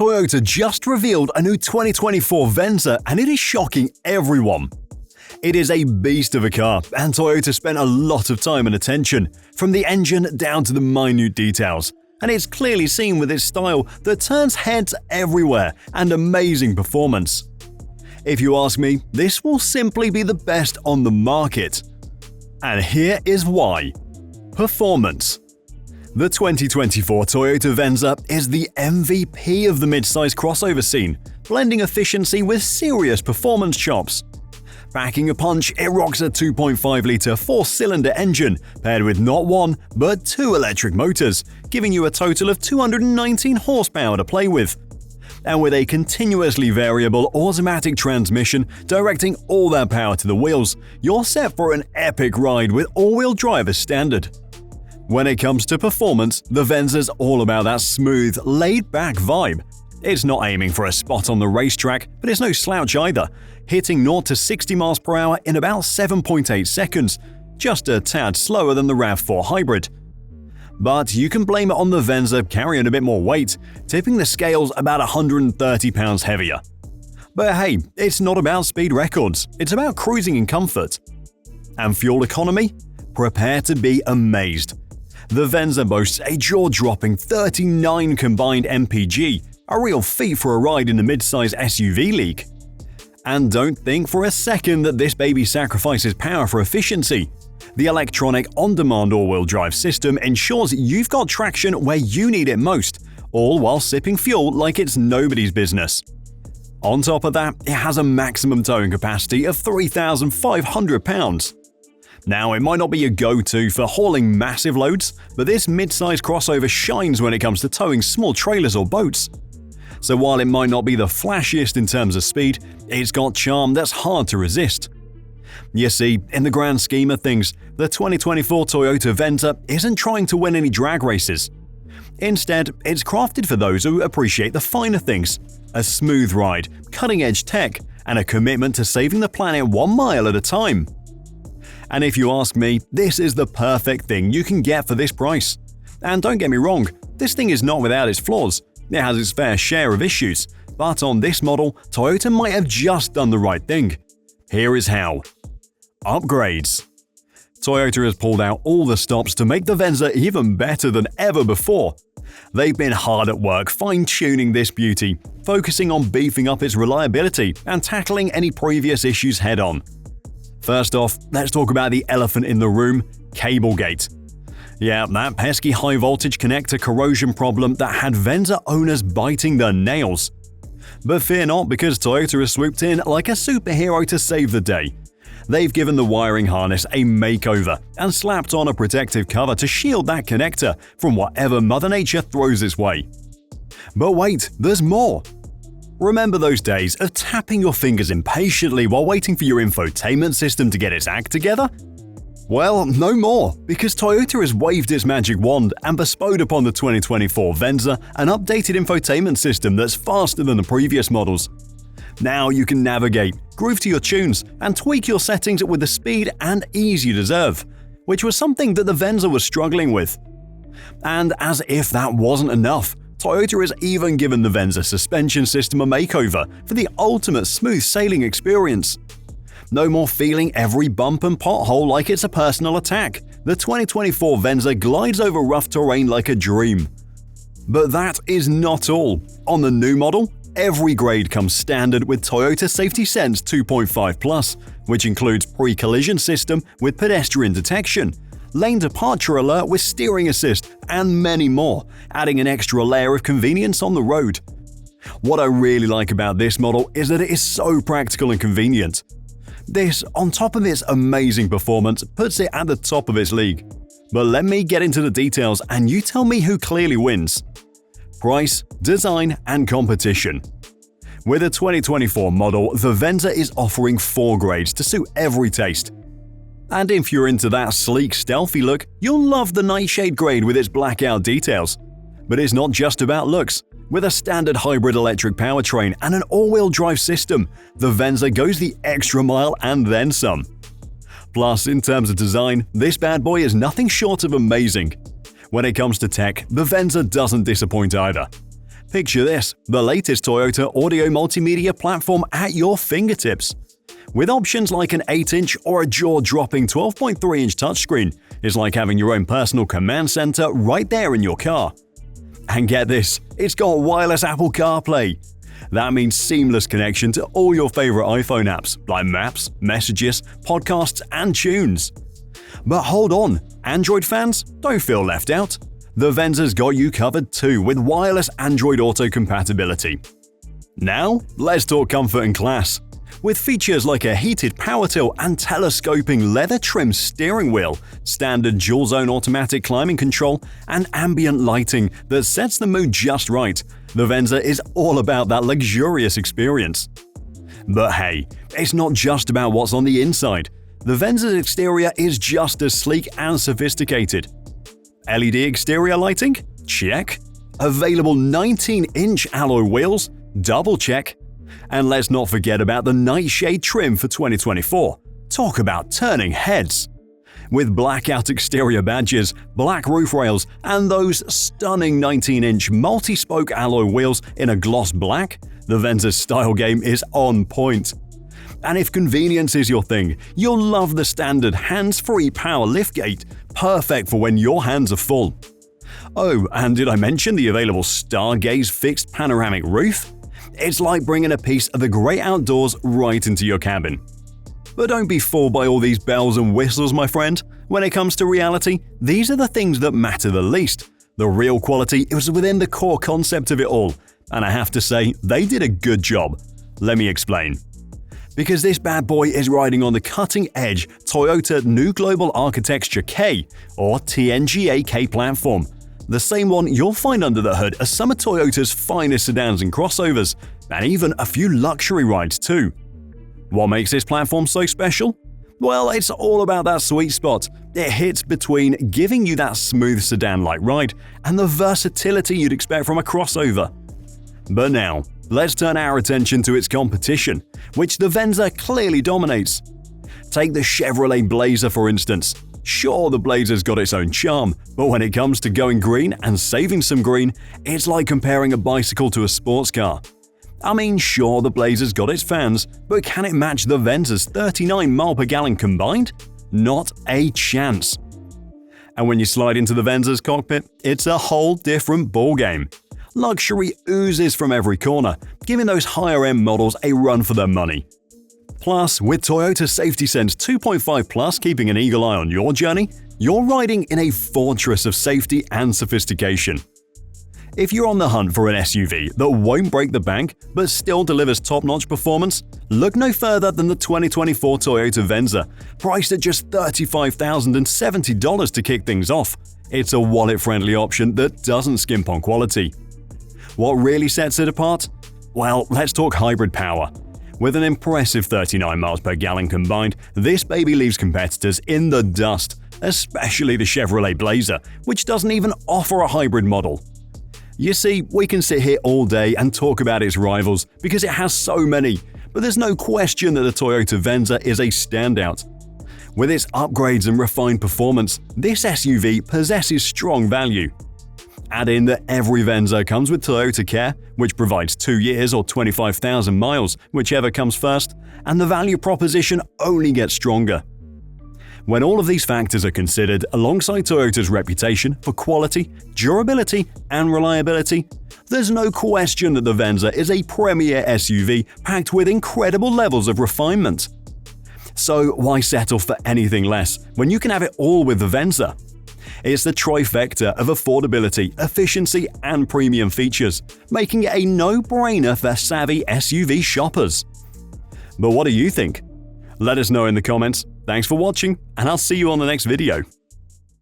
Toyota just revealed a new 2024 Venza and it is shocking everyone. It is a beast of a car, and Toyota spent a lot of time and attention, from the engine down to the minute details, and it's clearly seen with its style that turns heads everywhere and amazing performance. If you ask me, this will simply be the best on the market. And here is why. Performance. The 2024 Toyota Venza is the MVP of the mid-size crossover scene, blending efficiency with serious performance chops. Packing a punch, it rocks a 2.5-litre four-cylinder engine paired with not one, but two electric motors, giving you a total of 219 horsepower to play with. And with a continuously variable automatic transmission directing all that power to the wheels, you're set for an epic ride with all-wheel drive as standard. When it comes to performance, the Venza's all about that smooth, laid-back vibe. It's not aiming for a spot on the racetrack, but it's no slouch either, hitting 0 to 60 miles per hour in about 7.8 seconds, just a tad slower than the RAV4 hybrid. But you can blame it on the Venza carrying a bit more weight, tipping the scales about 130 pounds heavier. But hey, it's not about speed records, it's about cruising in comfort. And fuel economy? Prepare to be amazed. The Venza boasts a jaw-dropping 39 combined mpg, a real feat for a ride in the mid-size SUV league. And don't think for a second that this baby sacrifices power for efficiency. The electronic on-demand all-wheel drive system ensures you've got traction where you need it most, all while sipping fuel like it's nobody's business. On top of that, it has a maximum towing capacity of 3,500 pounds. Now, it might not be your go-to for hauling massive loads, but this mid-size crossover shines when it comes to towing small trailers or boats. So while it might not be the flashiest in terms of speed, it's got charm that's hard to resist. You see, in the grand scheme of things, the 2024 Toyota Venza isn't trying to win any drag races. Instead, it's crafted for those who appreciate the finer things: a smooth ride, cutting-edge tech, and a commitment to saving the planet 1 mile at a time. And if you ask me, this is the perfect thing you can get for this price. And don't get me wrong, this thing is not without its flaws. It has its fair share of issues, but on this model, Toyota might have just done the right thing. Here is how. Upgrades. Toyota has pulled out all the stops to make the Venza even better than ever before. They've been hard at work fine-tuning this beauty, focusing on beefing up its reliability and tackling any previous issues head-on. First off, let's talk about the elephant in the room, Cablegate. Yeah, that pesky high-voltage connector corrosion problem that had Venza owners biting their nails. But fear not, because Toyota has swooped in like a superhero to save the day. They've given the wiring harness a makeover and slapped on a protective cover to shield that connector from whatever Mother Nature throws its way. But wait, there's more! Remember those days of tapping your fingers impatiently while waiting for your infotainment system to get its act together? Well, no more, because Toyota has waved its magic wand and bestowed upon the 2024 Venza an updated infotainment system that's faster than the previous models. Now you can navigate, groove to your tunes, and tweak your settings with the speed and ease you deserve, which was something that the Venza was struggling with. And as if that wasn't enough, Toyota has even given the Venza suspension system a makeover for the ultimate smooth sailing experience. No more feeling every bump and pothole like it's a personal attack. The 2024 Venza glides over rough terrain like a dream. But that is not all. On the new model, every grade comes standard with Toyota Safety Sense 2.5 Plus, which includes pre-collision system with pedestrian detection, lane departure alert with steering assist, and many more, adding an extra layer of convenience on the road. What I really like about this model is that it is so practical and convenient. This, on top of its amazing performance, puts it at the top of its league. But let me get into the details and you tell me who clearly wins. Price, design, and competition. With a 2024 model, the Venza is offering 4 grades to suit every taste. And if you're into that sleek, stealthy look, you'll love the Nightshade grade with its blackout details. But it's not just about looks. With a standard hybrid electric powertrain and an all-wheel drive system, the Venza goes the extra mile and then some. Plus, in terms of design, this bad boy is nothing short of amazing. When it comes to tech, the Venza doesn't disappoint either. Picture this, the latest Toyota audio multimedia platform at your fingertips. With options like an 8-inch or a jaw-dropping 12.3-inch touchscreen, it's like having your own personal command center right there in your car. And get this, it's got wireless Apple CarPlay. That means seamless connection to all your favorite iPhone apps like Maps, Messages, Podcasts, and Tunes. But hold on, Android fans, don't feel left out. The Venza's got you covered too with wireless Android Auto compatibility. Now, let's talk comfort and class. With features like a heated power tilt and telescoping leather-trimmed steering wheel, standard dual-zone automatic climbing control, and ambient lighting that sets the mood just right, the Venza is all about that luxurious experience. But hey, it's not just about what's on the inside. The Venza's exterior is just as sleek and sophisticated. LED exterior lighting? Check. Available 19-inch alloy wheels? Double check. And let's not forget about the nightshade trim for 2024. Talk about turning heads! With blackout exterior badges, black roof rails, and those stunning 19-inch multi-spoke alloy wheels in a gloss black, the Venza's style game is on point. And if convenience is your thing, you'll love the standard hands-free power liftgate, perfect for when your hands are full. Oh, and did I mention the available Stargaze fixed panoramic roof? It's like bringing a piece of the great outdoors right into your cabin. But don't be fooled by all these bells and whistles, my friend. When it comes to reality, these are the things that matter the least. The real quality is within the core concept of it all, and I have to say, they did a good job. Let me explain. Because this bad boy is riding on the cutting-edge Toyota New Global Architecture K, or TNGA-K platform. The same one you'll find under the hood of some of Toyota's finest sedans and crossovers, and even a few luxury rides too. What makes this platform so special? Well, it's all about that sweet spot. It hits between giving you that smooth sedan-like ride and the versatility you'd expect from a crossover. But now, let's turn our attention to its competition, which the Venza clearly dominates. Take the Chevrolet Blazer for instance. Sure, the Blazer's got its own charm, but when it comes to going green and saving some green, it's like comparing a bicycle to a sports car. I mean, sure, the Blazer's got its fans, but can it match the Venza's 39 mpg combined? Not a chance. And when you slide into the Venza's cockpit, it's a whole different ballgame. Luxury oozes from every corner, giving those higher-end models a run for their money. Plus, with Toyota Safety Sense 2.5 Plus keeping an eagle eye on your journey, you're riding in a fortress of safety and sophistication. If you're on the hunt for an SUV that won't break the bank but still delivers top-notch performance, look no further than the 2024 Toyota Venza, priced at just $35,070 to kick things off. It's a wallet-friendly option that doesn't skimp on quality. What really sets it apart? Well, let's talk hybrid power. With an impressive 39 mpg combined, this baby leaves competitors in the dust, especially the Chevrolet Blazer, which doesn't even offer a hybrid model. You see, we can sit here all day and talk about its rivals because it has so many, but there's no question that the Toyota Venza is a standout. With its upgrades and refined performance, this SUV possesses strong value. Add in that every Venza comes with Toyota Care, which provides 2 years or 25,000 miles, whichever comes first, and the value proposition only gets stronger. When all of these factors are considered alongside Toyota's reputation for quality, durability, and reliability, there's no question that the Venza is a premier SUV packed with incredible levels of refinement. So why settle for anything less when you can have it all with the Venza? It's the trifecta of affordability, efficiency, and premium features, making it a no-brainer for savvy SUV shoppers. But what do you think? Let us know in the comments. Thanks for watching, and I'll see you on the next video.